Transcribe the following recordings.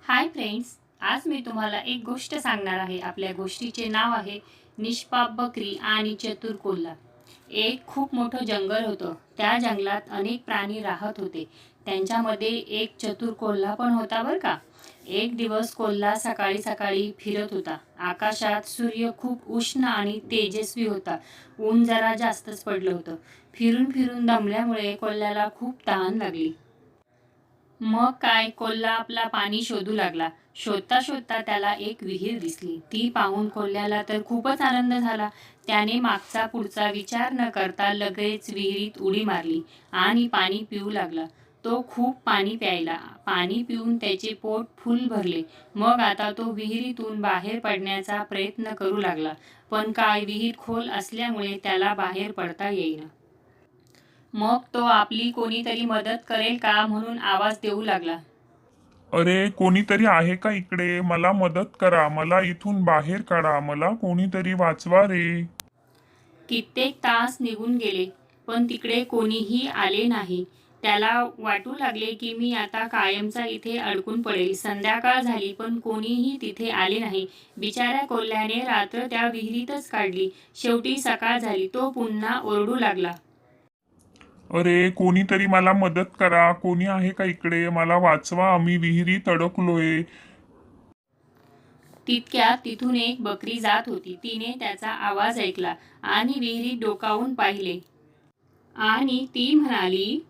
Hi friends, आज मी तुम्हाला एक गोष्ट सांगणार आहे. आपल्या गोष्टीचे नाव आहे निष्पाप बकरी आणि चतुर कोल्हा. एक खूप मोठं जंगल होतं. त्या जंगलात अनेक प्राणी राहत होते. त्यांच्यामध्ये एक चतुर कोल्हा पण होता बरं का. एक दिवस कोल्हा सकाळी सकाळी फिरत होता. आकाशात सूर्य खूप उष्ण आणि तेजस्वी होता. ऊन जरा जास्तच पडलं होतं. फिरून फिरून दमल्यामुळे कोल्ह्याला खूप तहान लागली. मग काय, कोल्हा आपला पाणी शोधू लागला. शोधता शोधता त्याला एक विहीर दिसली. ती पाहून कोल्ह्याला तर खूपच आनंद झाला. त्याने मागचा पुढचा विचार न करता लगेच विहिरीत उडी मारली आणि पाणी पिऊ लागला. तो खूप पाणी प्यायला. पाणी पिऊन त्याचे पोट फुल भरले. मग आता तो विहिरीतून बाहेर पडण्याचा प्रयत्न करू लागला. पण काय, विहीर खोल असल्यामुळे त्याला बाहेर पडता येईना. मग तो आपली कोणीतरी मदत करेल का म्हणून आवाज देऊ लागला. अरे, कोणीतरी आहे का इकडे? मला मदत करा. मला इथून बाहेर काढा. मला कोणीतरी वाचवा रे. कित्येक तास निघून गेले, पण तिकडे कोणीही आले नाही. त्याला वाटू लागले की मी आता कायमचा इथे अडकून पडेल. संध्याकाळ झाली पण कोणीही तिथे आले नाही. बिचाऱ्या कोल्ह्याने रात्र त्या विहिरीतच काढली. शेवटी सकाळ झाली. तो पुन्हा ओरडू लागला. अरे, कोणीतरी मला मदत करा. कोणी आहे का इकडे? मला वाचवा. मी विहिरीत अडकलोय. तितक्यात तिथून एक बकरी जात होती. तिने त्याचा आवाज ऐकला आणि विहिरीत डोकावून पाहिले आणि ती म्हणाली,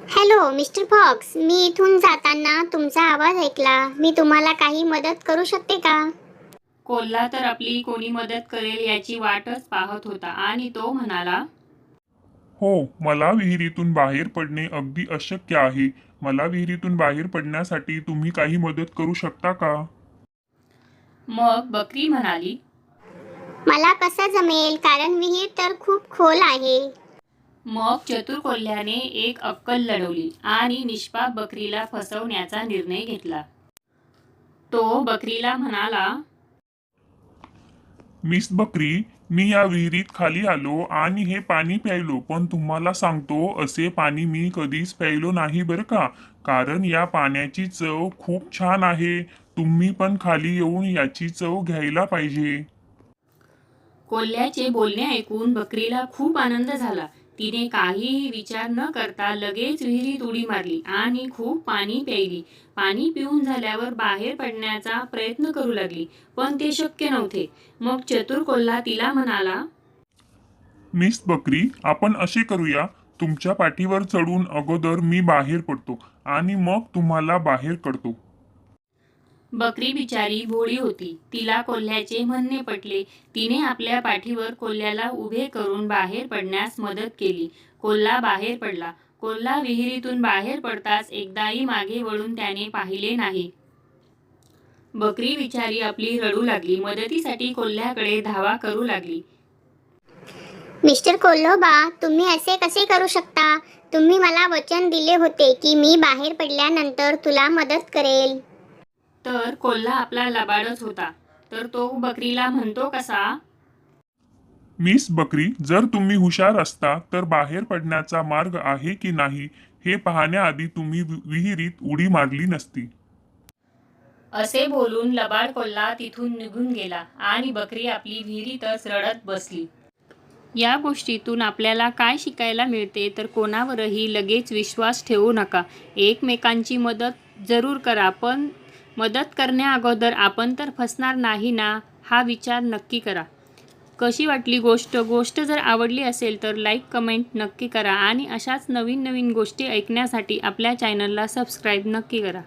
हॅलो मिस्टर फॉक्स, मी इथून जाताना तुमचा आवाज ऐकला. मी तुम्हाला काही मदत करू शकते का? कोल्हा तर आपली कोणी मदत करेल याची वाटच पाहत होता आणि तो म्हणाला, हो, मला विहिरीतून बाहेर पडणे अगदी अशक्य आहे. मला विहिरीतून बाहेर पडण्यासाठी तुम्ही काही मदत करू शकता का? मग बकरी म्हणाली, मला कसं जमेल, कारण विहीर तर खूप खोल आहे. मग चतुर कोल्ह्याने एक अक्कल लढवली आणि निष्पाप बकरीला फसवण्याचा निर्णय घेतला. तो बकरीला म्हणाला, मिस बकरी, मी या विहिरीत खाली आलो आणि हे पाणी प्यायलो, पण तुम्हाला सांगतो, असे पाणी मी कधीच प्यायलो नाही बरं का. कारण या पाण्याची चव खूप छान आहे. तुम्ही पण खाली येऊन याची चव घ्यायला पाहिजे. कोल्ह्याचे बोलणे ऐकून बकरीला खूप आनंद झाला. तिने काहीही विचार न करता लगेच विहिरीत उडी मारली आणि खूप पाणी प्यायली. पाणी पिऊन झाल्यावर बाहेर पडण्याचा प्रयत्न करू लागली, पण ते शक्य नव्हते. मग चतुर कोल्हा तिला म्हणाला, मिस बकरी, आपण असे करूया, तुमच्या पाठीवर चढून अगोदर मी बाहेर पडतो आणि मग तुम्हाला बाहेर काढतो. बकरी बिचारी भोळी होती. तिला कोल्ह्याचे म्हणणे पटले. तिने आपल्या पाठीवर कोल्ह्याला उभे करून बाहेर पडण्यास मदत केली. कोल्हा बाहेर पडला. कोल्हा विहिरीतून बाहेर पडताच एकदाही मागे वळून त्याने पाहिले नाही. बकरी बिचारी आपली रडू लागली. मदतीसाठी कोल्ह्याकडे धावा करू लागली. मिस्टर कोल्होबा, तुम्ही असे कसे करू शकता? तुम्ही मला वचन दिले होते की मी बाहेर पडल्यानंतर तुला मदत करेल. तर कोल्हा आपला लबाडच होता. तर तो बकरीला म्हणतो कसा, मिस बकरी, जर तुम्ही हुशार असता तर बाहेर पडण्याचा मार्ग आहे की नाही हे पाहण्याआधी तुम्ही विहिरीत उडी मारली नसती. असे बोलून लबाड कोल्हा तिथून निघून गेला आणि बकरी आपली विहिरीतच रडत बसली. या गोष्टीतून आपल्याला काय शिकायला मिळते तर कोणावरही लगेच विश्वास ठेवू नका. एकमेकांची मदत जरूर करा, पण मदत करण्याअगोदर आपण तर फसणार नाही ना, हा विचार नक्की करा. कशी वाटली गोष्ट जर आवडली असेल तर लाईक कमेंट नक्की करा आणि अशाच नवीन नवीन गोष्टी ऐकण्यासाठी आपल्या चॅनलला सबस्क्राईब नक्की करा.